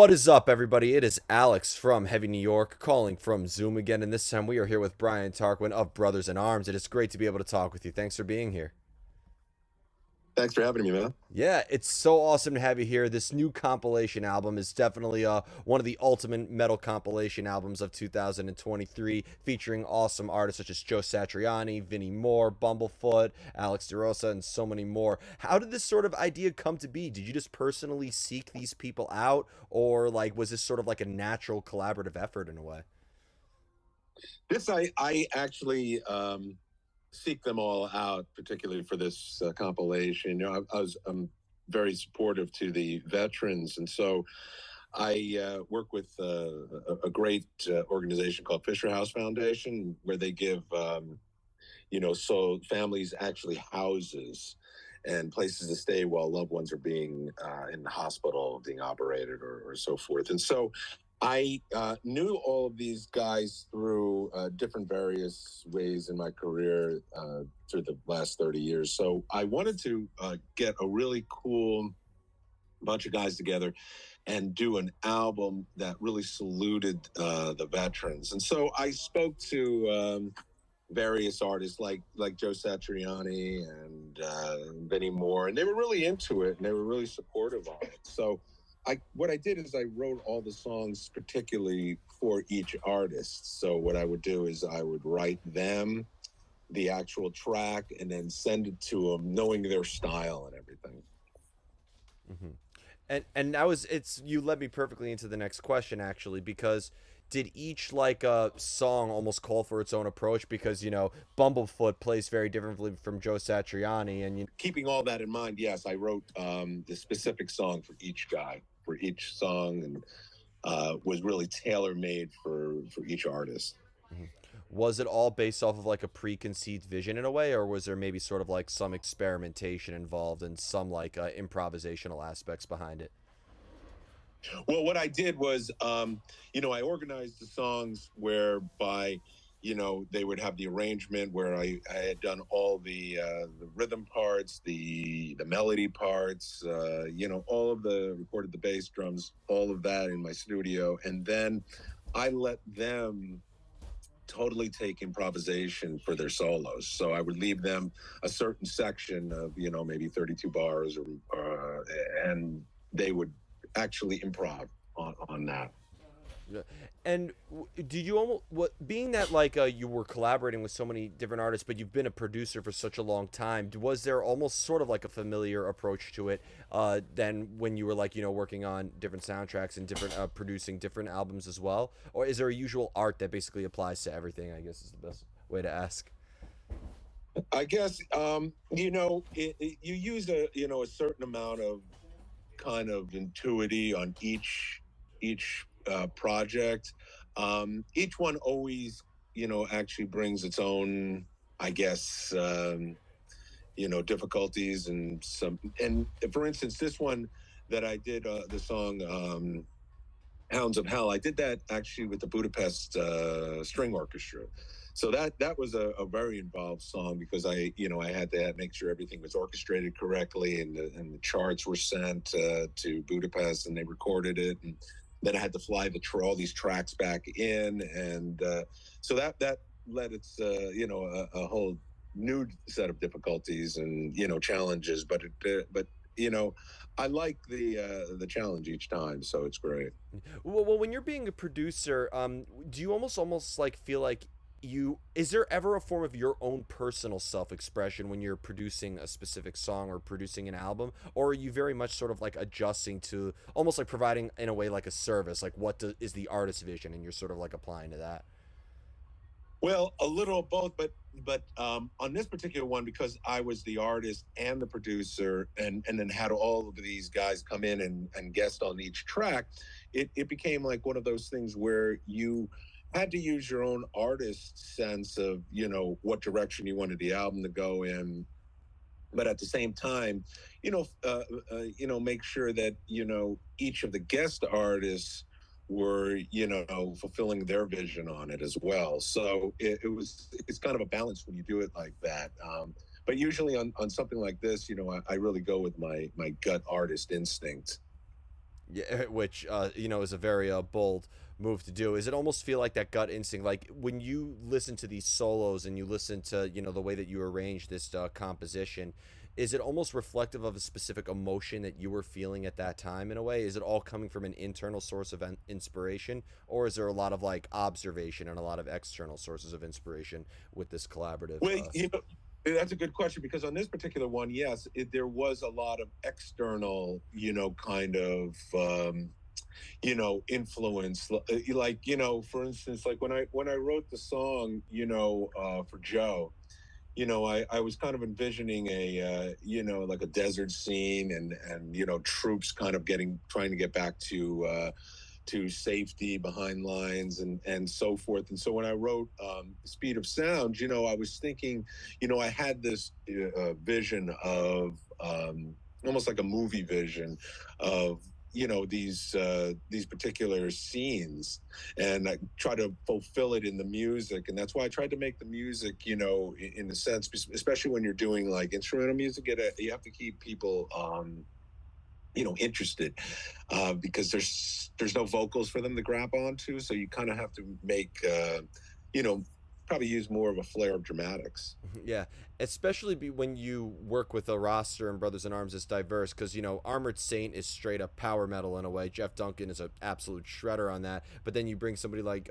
What is up, everybody? It is Alex from Heavy New York calling from Zoom again, and this time we are here with Brian Tarquin of Brothers in Arms. It is great to be able to talk with you. Thanks for being here. Thanks for having me, man. Yeah, it's so awesome to have you here. This new compilation album is definitely one of the ultimate metal compilation albums of 2023, featuring awesome artists such as Joe Satriani, Vinnie Moore, Bumblefoot, Alex DeRosa, and so many more. How did this sort of idea come to be? Did you just personally seek these people out, or like was this sort of like a natural collaborative effort in a way? I actually seek them all out, particularly for this compilation. I'm very supportive to the veterans, and so I work with a great organization called Fisher House Foundation, where they give so families actually houses and places to stay while loved ones are being in the hospital, being operated, or so forth. And so I knew all of these guys through different various ways in my career through the last 30 years. So I wanted to get a really cool bunch of guys together and do an album that really saluted the veterans. And so I spoke to various artists like Joe Satriani and Benny Moore, and they were really into it and they were really supportive of it. So what I did is I wrote all the songs particularly for each artist. So what I would do is I would write them the actual track and then send it to them, knowing their style and everything. Mm-hmm. And now is it's you led me perfectly into the next question actually, because did each like song almost call for its own approach? Because Bumblefoot plays very differently from Joe Satriani, and Keeping all that in mind, yes, I wrote the specific song for each guy, for each song, and was really tailor made for each artist. Mhm. Was it all based off of like a preconceived vision in a way, or was there maybe sort of like some experimentation involved and some like improvisational aspects behind it? Well, what I did was, I organized the songs whereby, they would have the arrangement where I had done all the rhythm parts, the melody parts, all of the recorded the bass drums, all of that in my studio, and then I let them totally take improvisation for their solos. So I would leave them a certain section of, maybe 32 bars and they would actually improv on that. Yeah. And did you almost what being that like you were collaborating with so many different artists, but you've been a producer for such a long time? Was there almost sort of like a familiar approach to it than when you were like working on different soundtracks and different producing different albums as well? Or is there a usual art that basically applies to everything? I guess is the best way to ask. I guess you use a certain amount of kind of intuity on each project. Each one always, actually brings its own, I guess, difficulties and some. And for instance, this one that I did, the song "Hounds of Hell," I did that actually with the Budapest String Orchestra. So that was a very involved song because I had to make sure everything was orchestrated correctly and the charts were sent to Budapest and they recorded it, and then I had to fly all these tracks back in, and so that led its a whole new set of difficulties and challenges, but you know I like the challenge each time, so it's great. Well, when you're being a producer, do you almost like feel like you is there ever a form of your own personal self-expression when you're producing a specific song or producing an album, or are you very much sort of like adjusting to almost like providing in a way like a service, like is the artist's vision, and you're sort of like applying to that? Well, a little of both, but on this particular one, because I was the artist and the producer, and then had all of these guys come in and guest on each track, it became like one of those things where you had to use your own artist sense of what direction you wanted the album to go in, but at the same time, make sure that each of the guest artists were fulfilling their vision on it as well. So it's kind of a balance when you do it like that. But usually on something like this, I really go with my gut artist instinct. Yeah, which is a very bold move to do. Is it almost feel like that gut instinct, like when you listen to these solos and you listen to the way that you arrange this composition? Is it almost reflective of a specific emotion that you were feeling at that time in a way? Is it all coming from an internal source of inspiration, or is there a lot of like observation and a lot of external sources of inspiration with this collaborative? Well, that's a good question because on this particular one, yes, there was a lot of external, kind of, influence. Like, for instance, like when I wrote the song, for Joe, I was kind of envisioning like a desert scene and troops kind of trying to get back to safety behind lines and so forth. And so when I wrote Speed of Sound, I was thinking, I had this vision of almost like a movie vision of these particular scenes, and I try to fulfill it in the music. And that's why I tried to make the music, in a sense, especially when you're doing like instrumental music, you have to keep people interested, because there's no vocals for them to grab onto, so you kind of have to make you know probably use more of a flair of dramatics. Yeah, especially when you work with a roster and Brothers in Arms is diverse, because Armored Saint is straight up power metal in a way. Jeff Duncan is an absolute shredder on that. But then you bring somebody like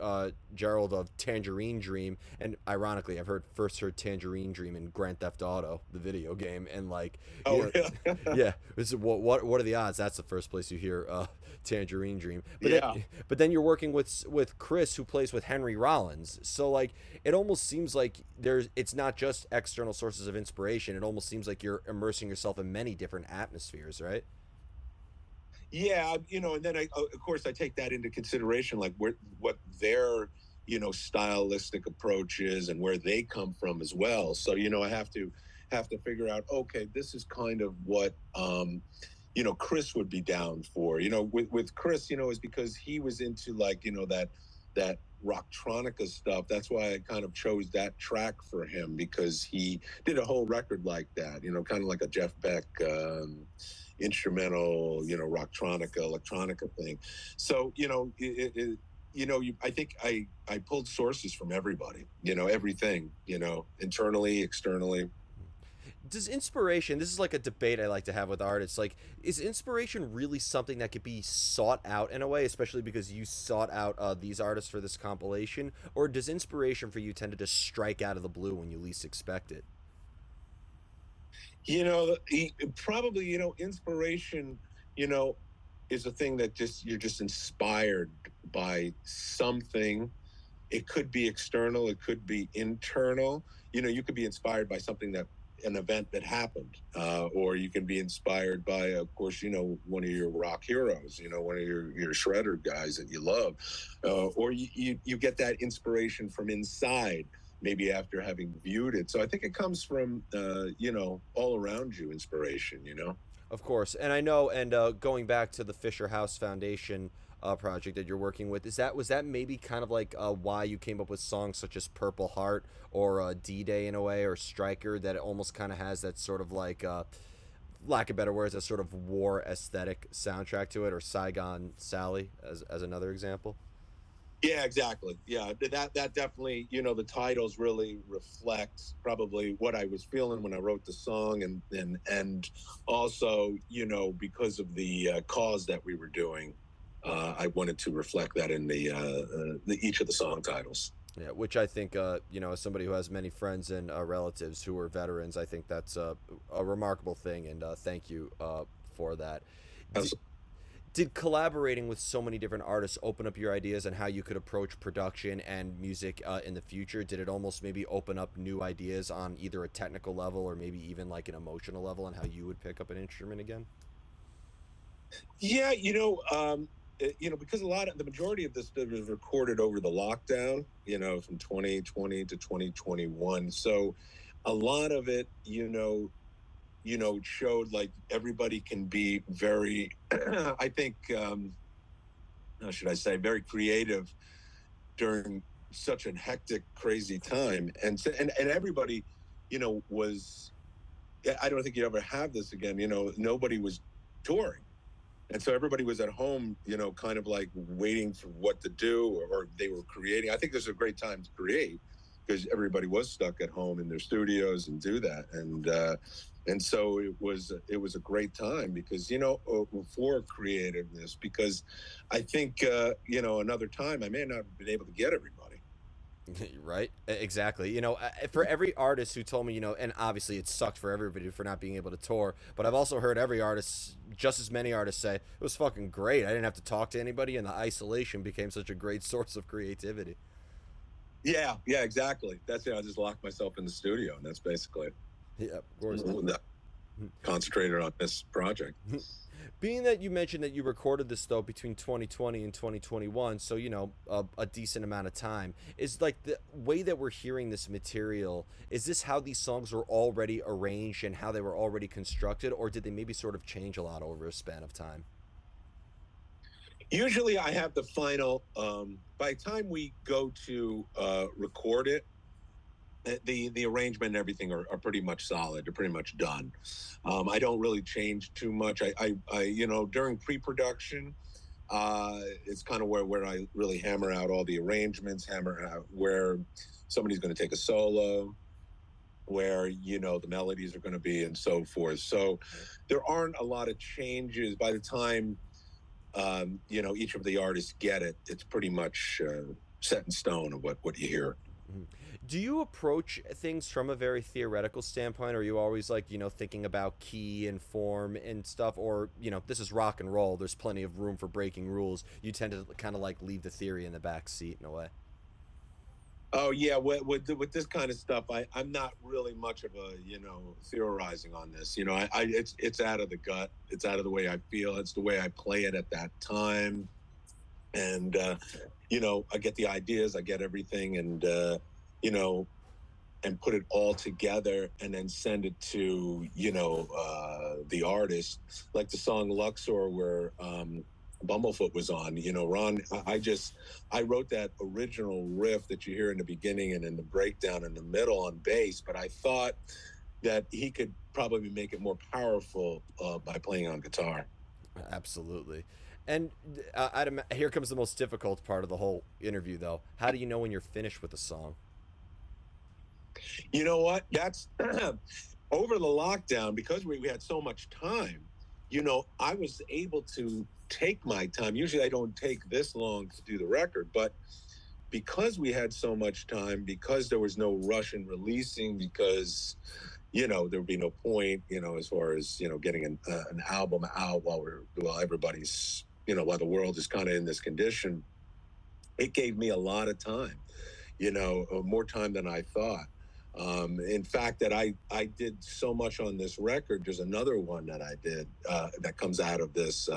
Gerald of Tangerine Dream, and ironically, I've first heard Tangerine Dream in Grand Theft Auto, the video game, and like, Oh, really? yeah, this is what are the odds? That's the first place you hear Tangerine Dream. Yeah. But then you're working with Chris, who plays with Henry Rollins. So like, it almost seems like it's not just external sources of inspiration. It almost seems like you're immersing yourself in many different atmospheres, right? Yeah, and then of course, I take that into consideration, like what their, stylistic approach is and where they come from as well. So, I have to figure out, okay, this is kind of what, Chris would be down for. With Chris, is because he was into like, that rocktronica stuff. That's why I kind of chose that track for him, because he did a whole record like that, kind of like a Jeff Beck instrumental, rocktronica, electronica thing. So, I think I pulled sources from everybody, everything, internally, externally. Does inspiration, this is like a debate I like to have with artists, like, is inspiration really something that could be sought out in a way, especially because you sought out these artists for this compilation? Or does inspiration for you tend to just strike out of the blue when you least expect it? Probably, inspiration, you know, is a thing that you're just inspired by something. It could be external, it could be internal. You could be inspired by something an event that happened, or you can be inspired by, of course, one of your rock heroes, one of your shredder guys that you love, or you get that inspiration from inside, maybe after having viewed it. So I think it comes from, all around you, inspiration. Of course, and I know, and going back to the Fisher House Foundation project that you're working with, was that maybe kind of like why you came up with songs such as Purple Heart or D-Day in a way, or Striker, that it almost kind of has that sort of like, lack of better words, a sort of war aesthetic soundtrack to it, or Saigon Sally as another example? Yeah, exactly. Yeah, that definitely, the titles really reflect probably what I was feeling when I wrote the song, and also, because of the cause that we were doing, I wanted to reflect that in the each of the song titles. Yeah, which I think, as somebody who has many friends and relatives who are veterans, I think that's a remarkable thing, and thank you for that. As Did collaborating with so many different artists open up your ideas on how you could approach production and music in the future? Did it almost maybe open up new ideas on either a technical level or maybe even like an emotional level on how you would pick up an instrument again? Yeah, because the majority of this was recorded over the lockdown, from 2020 to 2021. So a lot of it, showed like everybody can be very, I think, how should I say, very creative during such a hectic, crazy time. And everybody, was, I don't think you ever have this again, nobody was touring. And so everybody was at home, kind of like waiting for what to do, or they were creating. I think this is a great time to create because everybody was stuck at home in their studios and do that. And so it was a great time because for creativeness, because I think another time I may not have been able to get everybody. Right? Exactly. For every artist who told me, and obviously it sucked for everybody for not being able to tour, but I've also heard every artist, just as many artists say, it was fucking great. I didn't have to talk to anybody, and the isolation became such a great source of creativity. Yeah, yeah, exactly. That's it. I just locked myself in the studio, and that's basically Yeah, of course. concentrated on this project. Being that you mentioned that you recorded this though between 2020 and 2021, so a decent amount of time, is like the way that we're hearing this material, is this how these songs were already arranged and how they were already constructed, or did they maybe sort of change a lot over a span of time? Usually, I have the final. By the time we go to record it, the arrangement and everything are pretty much solid. They're pretty much done. I don't really change too much. During pre-production, it's kind of where I really hammer out all the arrangements, hammer out where somebody's going to take a solo, where the melodies are going to be, and so forth. So there aren't a lot of changes by the time each of the artists get it. It's pretty much set in stone of what you hear. Mhm. Do you approach things from a very theoretical standpoint, or are you always like, thinking about key and form and stuff, or, this is rock and roll, there's plenty of room for breaking rules? You tend to kind of like leave the theory in the back seat in a way. Oh yeah, with this kind of stuff, I'm not really much of a theorizing on this. It's out of the gut. It's out of the way I feel. It's the way I play it at that time, and I get the ideas, I get everything, and you know, and put it all together, and then send it to the artist, like the song Luxor, where Bumblefoot was on. Ron, I wrote that original riff that you hear in the beginning and in the breakdown in the middle on bass, but I thought that he could probably make it more powerful by playing on guitar. Absolutely. And here comes the most difficult part of the whole interview, though. How do you know when you're finished with a song? You know what? That's over the lockdown, because we had so much time. I was able to take my time. Usually I don't take this long to do the record, but because we had so much time, because there was no rush in releasing, because there would be no point, as far as getting an album out while everybody's while the world is kind of in this condition. It gave me a lot of time, more time than I thought. In fact, that I did so much on this record. There's another one that I did that comes out of this,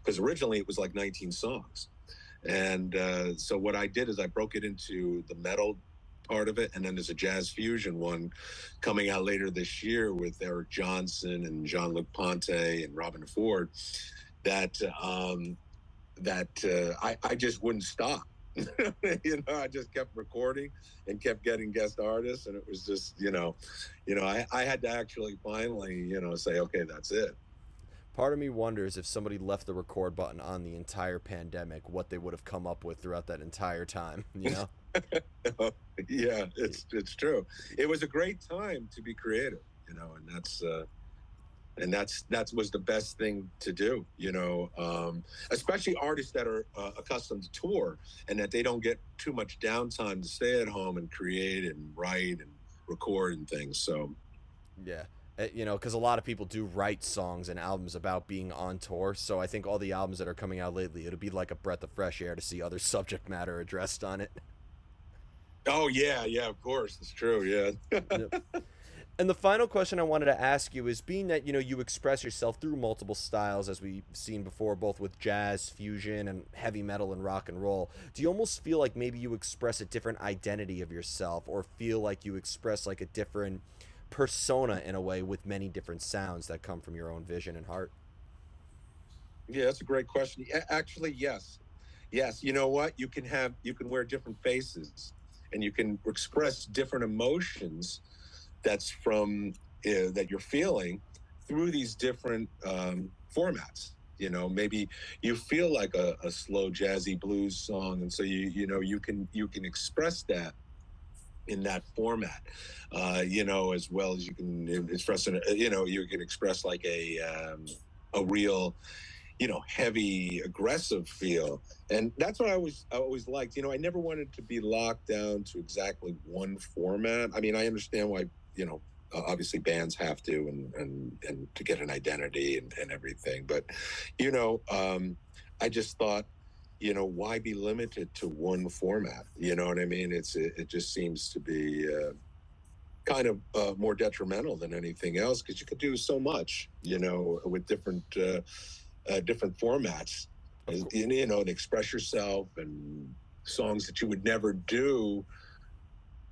because originally it was like 19 songs. And so what I did is I broke it into the metal part of it, and then there's a jazz fusion one coming out later this year with Eric Johnson and Jean-Luc Ponty and Robin Ford. That I just wouldn't stop. I just kept recording and kept getting guest artists, and it was just I had to actually finally say, okay, that's it. Part of me wonders if somebody left the record button on the entire pandemic, what they would have come up with throughout that entire time, you know? Yeah, it's true. It was a great time to be creative, and that's was the best thing to do, especially artists that are accustomed to tour, and that they don't get too much downtime to stay at home and create and write and record and things. So Yeah. Because a lot of people do write songs and albums about being on tour. So I think all the albums that are coming out lately, it'll be like a breath of fresh air to see other subject matter addressed on it. oh yeah, of course, it's true. Yeah. Yep. And the final question I wanted to ask you is, being that you express yourself through multiple styles, as we've seen before, both with jazz, fusion, and heavy metal and rock and roll, do you almost feel like maybe you express a different identity of yourself, or feel like you express like a different persona in a way with many different sounds that come from your own vision and heart? Yeah, that's a great question. Actually, yes. Yes, you know what? You can wear different faces, and you can express different emotions that's from that you're feeling through these different formats. You know, maybe you feel like a slow jazzy blues song, and so you can express that in that format, as well as you can express you can express like a real heavy, aggressive feel. And that's what I always liked. I never wanted to be locked down to exactly one format. I mean, I understand why, obviously bands have to and to get an identity and everything. But, I just thought, why be limited to one format? You know what I mean? It just seems to be kind of more detrimental than anything else because you could do so much, with different formats, and express yourself and songs that you would never do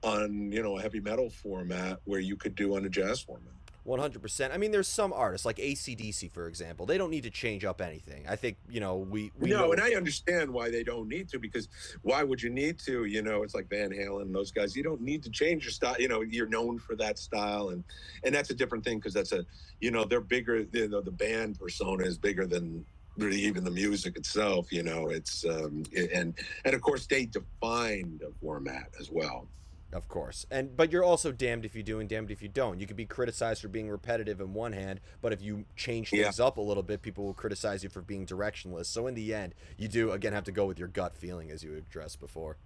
on, a heavy metal format where you could do on a jazz format. 100%. I mean, there's some artists like AC/DC, for example. They don't need to change up anything. I think we No, know. and I understand why they don't need to, because why would you need to? It's like Van Halen and those guys. You don't need to change your style. You're known for that style, and that's a different thing because that's they're bigger. The band persona is bigger than really even the music itself. It's and of course they defined a format as well. Of course. But you're also damned if you do and damned if you don't. You could be criticized for being repetitive in one hand, but if you change Yeah. things up a little bit, people will criticize you for being directionless. So in the end, you do again have to go with your gut feeling, as you addressed before.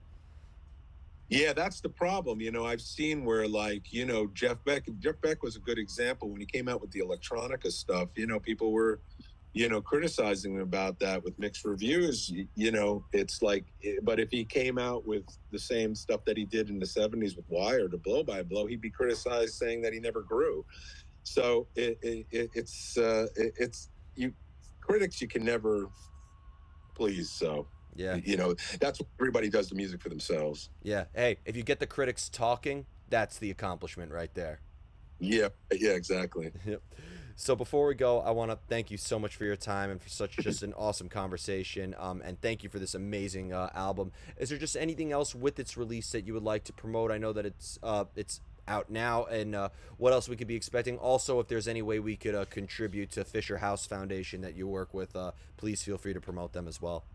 Yeah, that's the problem. I've seen where, like, Jeff Beck was a good example when he came out with the electronica stuff. People were, criticizing him about that with mixed reviews. It's like, but if he came out with the same stuff that he did in the 70s with Wired or Blow by Blow, he'd be criticized saying that he never grew. So it's you critics you can never please. So, Yeah. that's what everybody does the music for themselves. Yeah. Hey, if you get the critics talking, that's the accomplishment right there. Yeah, yeah, exactly. Yep. So before we go, I want to thank you so much for your time and for such just an awesome conversation. And thank you for this amazing album. Is there just anything else with its release that you would like to promote? I know that it's out now, and what else we could be expecting. Also, if there's any way we could contribute to Fisher House Foundation that you work with, please feel free to promote them as well.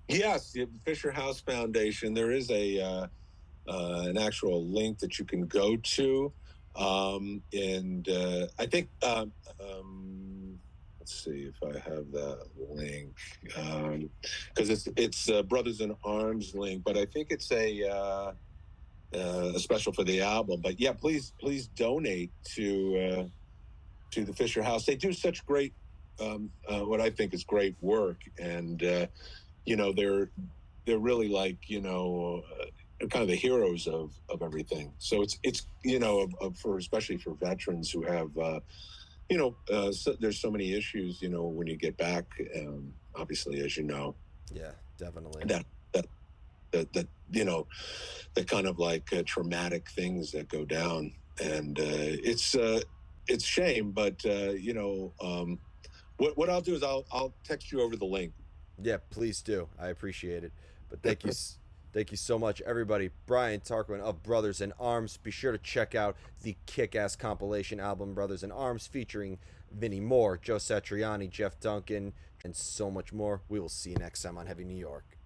Yes, the Fisher House Foundation. There is an actual link that you can go to, and I think let's see if I have that link, because it's Brothers in Arms link, but I think it's a special for the album. But yeah, please donate to the Fisher House. They do such great, what I think is great work, and they're really like kind of the heroes of everything. So it's for especially for veterans who have there's so many issues when you get back, obviously, as you know, Yeah, definitely. that that that the kind of like traumatic things that go down, and it's shame, but what I'll do is I'll text you over the link. Yeah, please do. I appreciate it. But thank you so much, everybody. Brian Tarquin of Brothers in Arms. Be sure to check out the kick-ass compilation album Brothers in Arms, featuring Vinnie Moore, Joe Satriani, Jeff Duncan, and so much more. We will see you next time on Heavy New York.